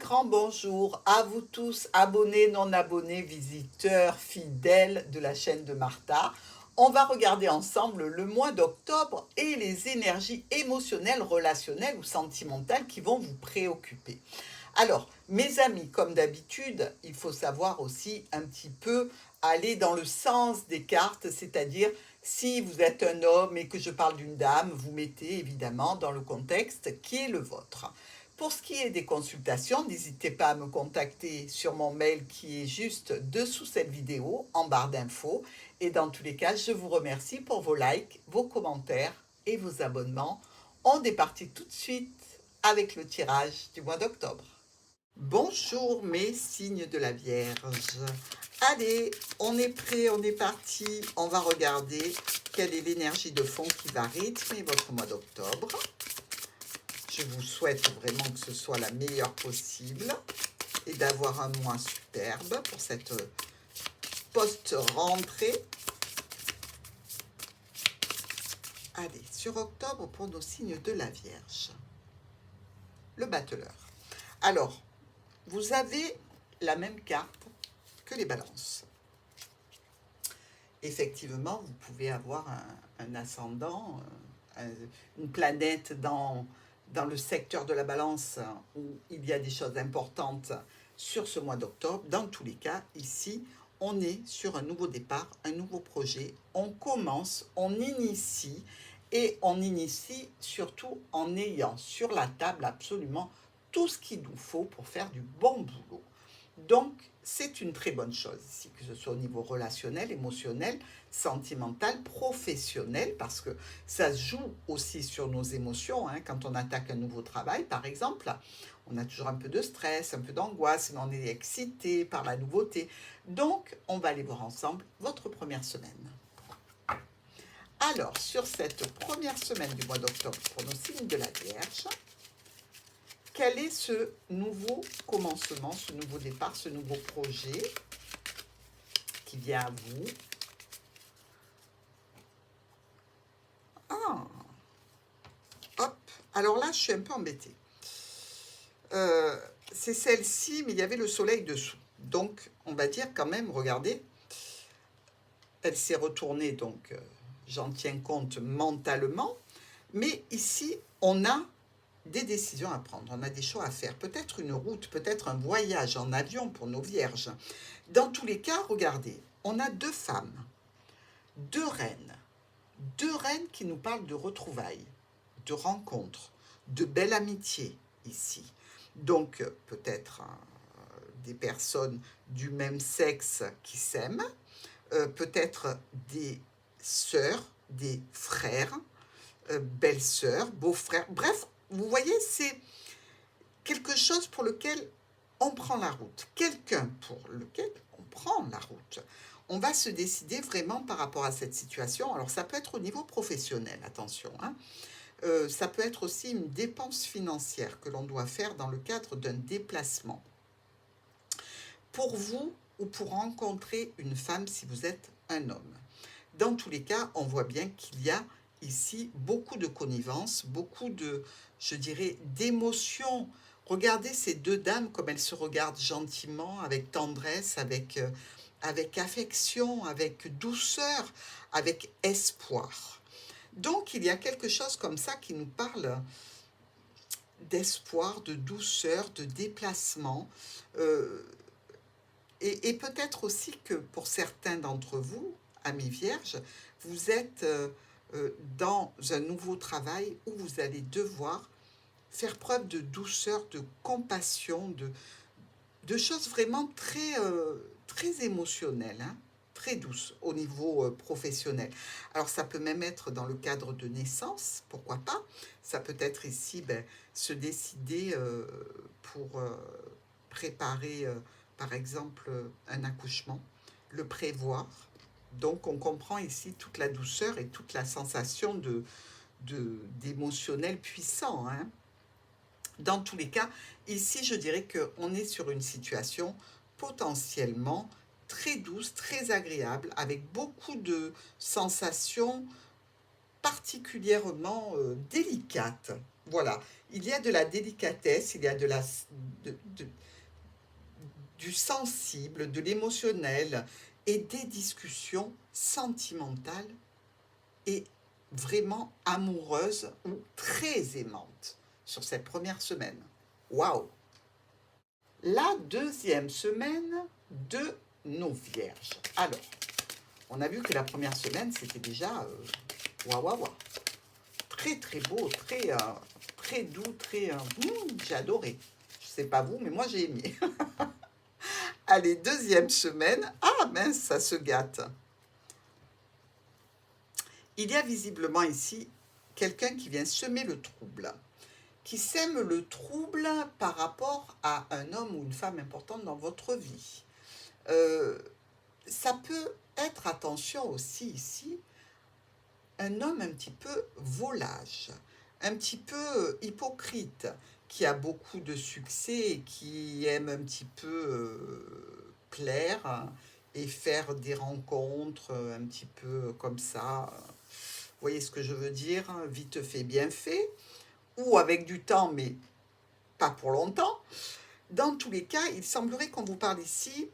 grand bonjour à vous tous, abonnés, non abonnés, visiteurs, fidèles de la chaîne de Martha. On va regarder ensemble le mois d'octobre et les énergies émotionnelles, relationnelles ou sentimentales qui vont vous préoccuper. Alors, mes amis, comme d'habitude, il faut savoir aussi un petit peu aller dans le sens des cartes, c'est-à-dire si vous êtes un homme et que je parle d'une dame, vous mettez évidemment dans le contexte qui est le vôtre. Pour ce qui est des consultations, n'hésitez pas à me contacter sur mon mail qui est juste dessous cette vidéo, en barre d'infos. Et dans tous les cas, je vous remercie pour vos likes, vos commentaires et vos abonnements. On est parti tout de suite avec le tirage du mois d'octobre. Bonjour mes signes de la Vierge. Allez, on est prêt, on est parti. On va regarder quelle est l'énergie de fond qui va rythmer votre mois d'octobre. Je vous souhaite vraiment que ce soit la meilleure possible et d'avoir un mois superbe pour cette post-rentrée. Allez, sur octobre pour nos signes de la Vierge. Le battleur. Alors, vous avez la même carte que les balances. Effectivement, vous pouvez avoir un ascendant, une planète dans le secteur de la balance où il y a des choses importantes sur ce mois d'octobre. Dans tous les cas, ici, on est sur un nouveau départ, un nouveau projet. On commence, on initie et on initie surtout en ayant sur la table absolument tout ce qu'il nous faut pour faire du bon boulot. Donc, c'est une très bonne chose ici, que ce soit au niveau relationnel, émotionnel, sentimental, professionnel, parce que ça se joue aussi sur nos émotions. Quand on attaque un nouveau travail, par exemple, on a toujours un peu de stress, un peu d'angoisse, mais on est excité par la nouveauté. Donc, on va aller voir ensemble votre première semaine. Alors, sur cette première semaine du mois d'octobre pour nos signes de la Vierge, quel est ce nouveau commencement, ce nouveau départ, ce nouveau projet qui vient à vous? Ah, hop, alors là, je suis un peu embêtée. C'est celle-ci, mais il y avait le soleil dessous. Donc, on va dire quand même, regardez, elle s'est retournée, donc j'en tiens compte mentalement. Mais ici, on a des décisions à prendre, on a des choix à faire, peut-être une route, peut-être un voyage en avion pour nos vierges. Dans tous les cas, regardez, on a deux femmes, deux reines qui nous parlent de retrouvailles, de rencontres, de belle amitié ici. Donc peut-être des personnes du même sexe qui s'aiment, peut-être des sœurs, des frères, belles-sœurs, beaux-frères, bref, vous voyez, c'est quelque chose pour lequel on prend la route, quelqu'un pour lequel on prend la route. On va se décider vraiment par rapport à cette situation. Alors ça peut être au niveau professionnel, attention, ça peut être aussi une dépense financière que l'on doit faire dans le cadre d'un déplacement. Pour vous ou pour rencontrer une femme si vous êtes un homme. Dans tous les cas, on voit bien qu'il y a ici beaucoup de connivence, beaucoup de, je dirais, d'émotions. Regardez ces deux dames comme elles se regardent gentiment, avec tendresse, avec affection, avec douceur, avec espoir. Donc, il y a quelque chose comme ça qui nous parle d'espoir, de douceur, de déplacement. Et peut-être aussi que pour certains d'entre vous, amis vierges, vous êtes dans un nouveau travail où vous allez devoir faire preuve de douceur, de compassion, de choses vraiment très émotionnelles, très douces au niveau professionnel. Alors ça peut même être dans le cadre de naissance, pourquoi pas. Ça peut être ici se décider pour préparer par exemple un accouchement, le prévoir. Donc on comprend ici toute la douceur et toute la sensation d'émotionnel puissant. Dans tous les cas, ici je dirais qu'on est sur une situation potentiellement très douce, très agréable, avec beaucoup de sensations particulièrement délicate. Voilà, il y a de la délicatesse, il y a du sensible, de l'émotionnel et des discussions sentimentales et vraiment amoureuses ou très aimantes sur cette première semaine. Waouh! La deuxième semaine de nos vierges. Alors, on a vu que la première semaine, c'était déjà waouh, waouh, waouh. Très, très beau, très doux, j'ai adoré. Je sais pas vous, mais moi, j'ai aimé. Allez, deuxième semaine. Ah, mince, ça se gâte. Il y a visiblement ici quelqu'un qui vient semer le trouble, qui sème le trouble par rapport à un homme ou une femme importante dans votre vie. Ça peut être, attention aussi ici, un homme un petit peu volage, un petit peu hypocrite, qui a beaucoup de succès et qui aime un petit peu plaire et faire des rencontres un petit peu comme ça. Vous voyez ce que je veux dire? Vite fait, bien fait, ou avec du temps, mais pas pour longtemps. Dans tous les cas, il semblerait qu'on vous parle ici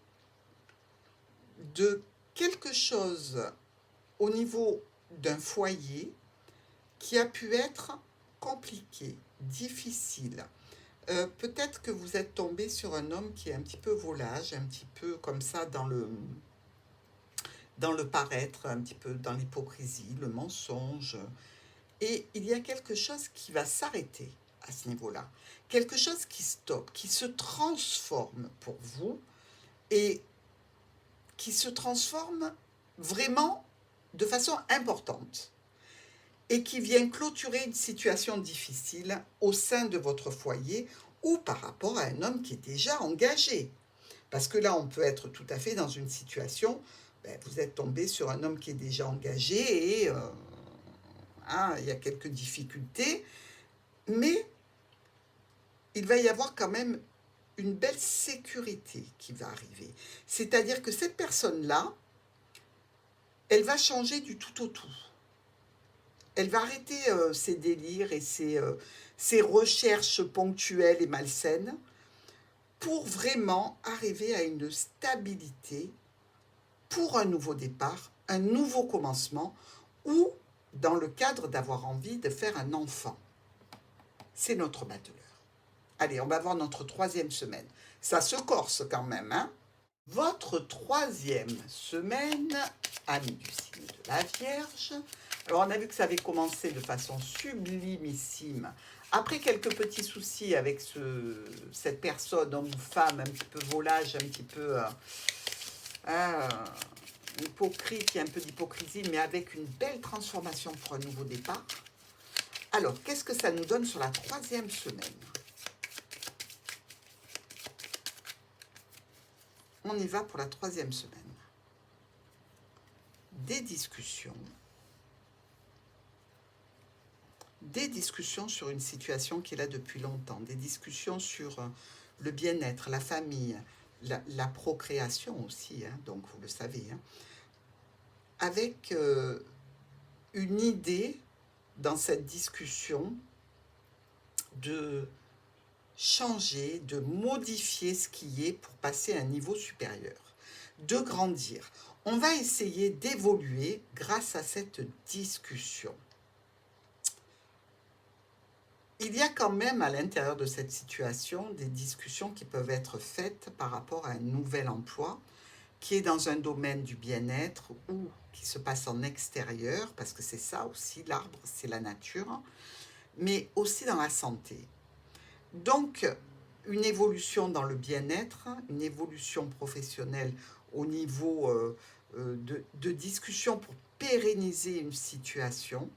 de quelque chose au niveau d'un foyer qui a pu être compliqué, difficile. Peut-être que vous êtes tombé sur un homme qui est un petit peu volage, un petit peu comme ça dans le paraître, un petit peu dans l'hypocrisie, le mensonge. Et il y a quelque chose qui va s'arrêter à ce niveau-là. Quelque chose qui stoppe, qui se transforme pour vous et qui se transforme vraiment de façon importante et qui vient clôturer une situation difficile au sein de votre foyer ou par rapport à un homme qui est déjà engagé. Parce que là, on peut être tout à fait dans une situation, vous êtes tombé sur un homme qui est déjà engagé et il y a quelques difficultés, mais il va y avoir quand même une belle sécurité qui va arriver. C'est-à-dire que cette personne-là, elle va changer du tout au tout. Elle va arrêter ses délires et ses recherches ponctuelles et malsaines pour vraiment arriver à une stabilité pour un nouveau départ, un nouveau commencement ou dans le cadre d'avoir envie de faire un enfant. C'est notre battleur. Allez, on va voir notre troisième semaine. Ça se corse quand même, hein? Votre troisième semaine, amis du signe de la Vierge. Alors, on a vu que ça avait commencé de façon sublimissime. Après quelques petits soucis avec cette personne, homme ou femme, un petit peu volage, un petit peu hypocrite, il y a un peu d'hypocrisie, mais avec une belle transformation pour un nouveau départ. Alors, qu'est-ce que ça nous donne sur la troisième semaine? On y va pour la troisième semaine. Des discussions sur une situation qui est là depuis longtemps, des discussions sur le bien-être, la famille, la procréation aussi, hein, donc vous le savez, hein, avec une idée dans cette discussion de changer, de modifier ce qui est pour passer à un niveau supérieur, de grandir. On va essayer d'évoluer grâce à cette discussion. Il y a quand même à l'intérieur de cette situation des discussions qui peuvent être faites par rapport à un nouvel emploi qui est dans un domaine du bien-être ou qui se passe en extérieur, parce que c'est ça aussi, l'arbre, c'est la nature, mais aussi dans la santé. Donc, une évolution dans le bien-être, une évolution professionnelle au niveau de discussion pour pérenniser une situation.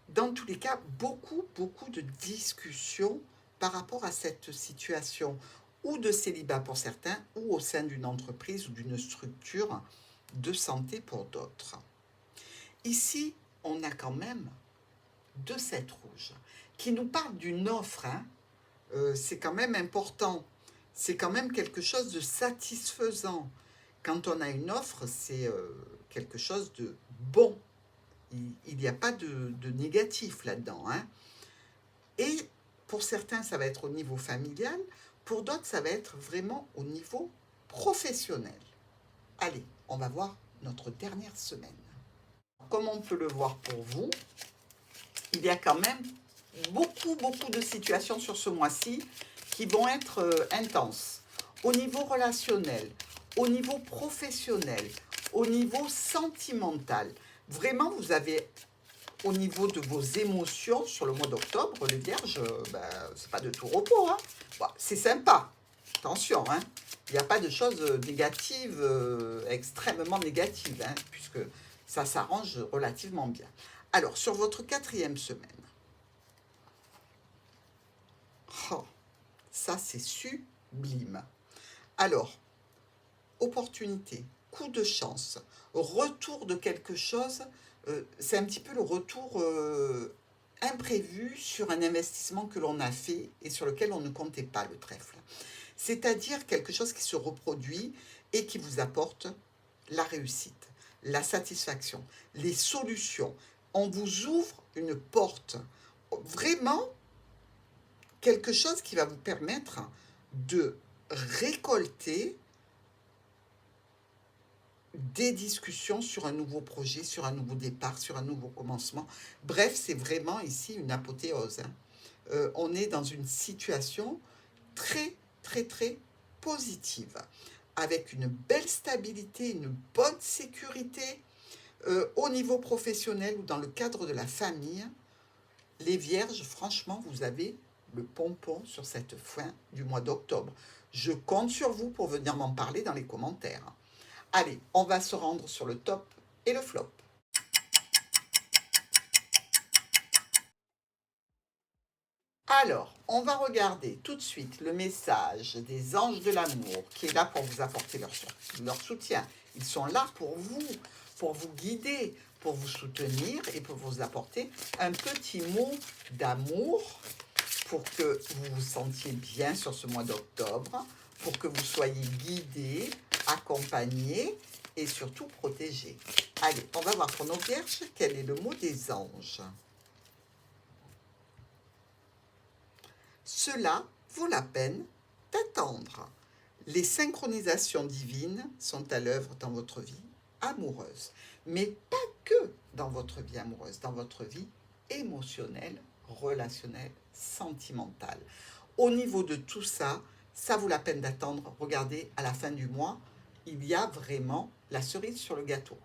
Dans tous les cas, beaucoup de discussions par rapport à cette situation, ou de célibat pour certains, ou au sein d'une entreprise ou d'une structure de santé pour d'autres. Ici, on a quand même 2 7 rouges qui nous parlent d'une offre, hein. C'est quand même important, c'est quand même quelque chose de satisfaisant. Quand on a une offre, c'est quelque chose de bon. Il n'y a pas de négatif là-dedans, hein. Et pour certains, ça va être au niveau familial. Pour d'autres, ça va être vraiment au niveau professionnel. Allez, on va voir notre dernière semaine. Comme on peut le voir pour vous, il y a quand même beaucoup de situations sur ce mois-ci qui vont être intenses. Au niveau relationnel, au niveau professionnel, au niveau sentimental. Vraiment, vous avez, au niveau de vos émotions, sur le mois d'octobre, les vierges, c'est pas de tout repos, hein. Bon, c'est sympa, attention, hein. Il n'y a pas de choses négatives, extrêmement négatives, hein, puisque ça s'arrange relativement bien. Alors, sur votre 4e semaine, oh, ça c'est sublime. Alors, opportunité, coup de chance, retour de quelque chose, c'est un petit peu le retour imprévu sur un investissement que l'on a fait et sur lequel on ne comptait pas, le trèfle. C'est-à-dire quelque chose qui se reproduit et qui vous apporte la réussite, la satisfaction, les solutions. On vous ouvre une porte, vraiment quelque chose qui va vous permettre de récolter des discussions sur un nouveau projet, sur un nouveau départ, sur un nouveau commencement. Bref, c'est vraiment ici une apothéose, hein. On est dans une situation très positive, avec une belle stabilité, une bonne sécurité au niveau professionnel ou dans le cadre de la famille. Les vierges, franchement, vous avez le pompon sur cette fin du mois d'octobre. Je compte sur vous pour venir m'en parler dans les commentaires. Allez, on va se rendre sur le top et le flop. Alors, on va regarder tout de suite le message des anges de l'amour qui est là pour vous apporter leur soutien. Ils sont là pour vous guider, pour vous soutenir et pour vous apporter un petit mot d'amour pour que vous vous sentiez bien sur ce mois d'octobre, pour que vous soyez guidés, accompagnés et surtout protégés. Allez, on va voir pour nos vierges quel est le mot des anges. Cela vaut la peine d'attendre. Les synchronisations divines sont à l'œuvre dans votre vie amoureuse, mais pas que dans votre vie amoureuse, dans votre vie émotionnelle, relationnelle, sentimentale. Au niveau de tout ça, ça vaut la peine d'attendre. Regardez, à la fin du mois, il y a vraiment la cerise sur le gâteau.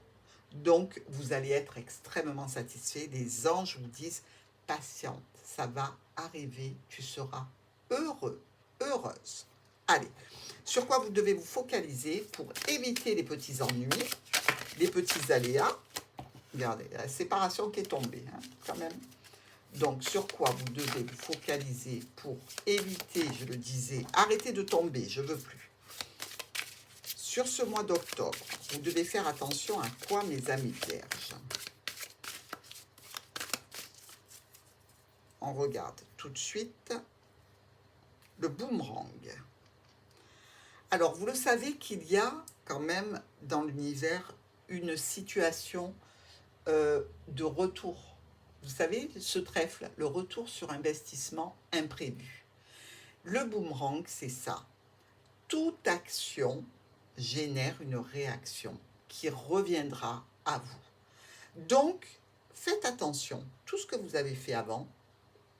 Donc, vous allez être extrêmement satisfait. Les anges vous disent, patiente, ça va arriver, tu seras heureux, heureuse. Allez, sur quoi vous devez vous focaliser pour éviter les petits ennuis, les petits aléas. Regardez, la séparation qui est tombée, hein, quand même. Donc, sur quoi vous devez vous focaliser pour éviter, je le disais, arrêter de tomber, je ne veux plus. Sur ce mois d'octobre, vous devez faire attention à quoi, mes amis vierges? On regarde tout de suite le boomerang. Alors, vous le savez qu'il y a quand même dans l'univers une situation de retour. Vous savez, ce trèfle, le retour sur investissement imprévu. Le boomerang, c'est ça. Toute action génère une réaction qui reviendra à vous. Donc, faites attention. Tout ce que vous avez fait avant,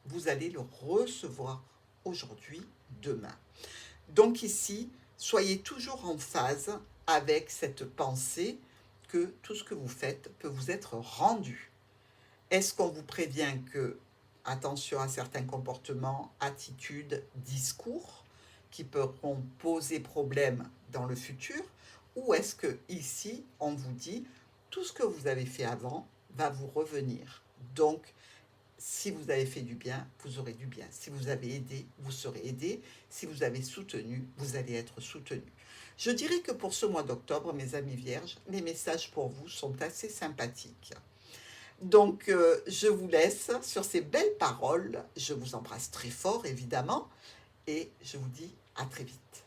vous allez le recevoir aujourd'hui, demain. Donc ici, soyez toujours en phase avec cette pensée que tout ce que vous faites peut vous être rendu. Est-ce qu'on vous prévient que, attention à certains comportements, attitudes, discours qui pourront poser problème dans le futur? Ou est-ce que ici, on vous dit, tout ce que vous avez fait avant va vous revenir? Donc, si vous avez fait du bien, vous aurez du bien. Si vous avez aidé, vous serez aidé. Si vous avez soutenu, vous allez être soutenu. Je dirais que pour ce mois d'octobre, mes amis vierges, les messages pour vous sont assez sympathiques. Donc, je vous laisse sur ces belles paroles. Je vous embrasse très fort, évidemment. Et je vous dis à très vite.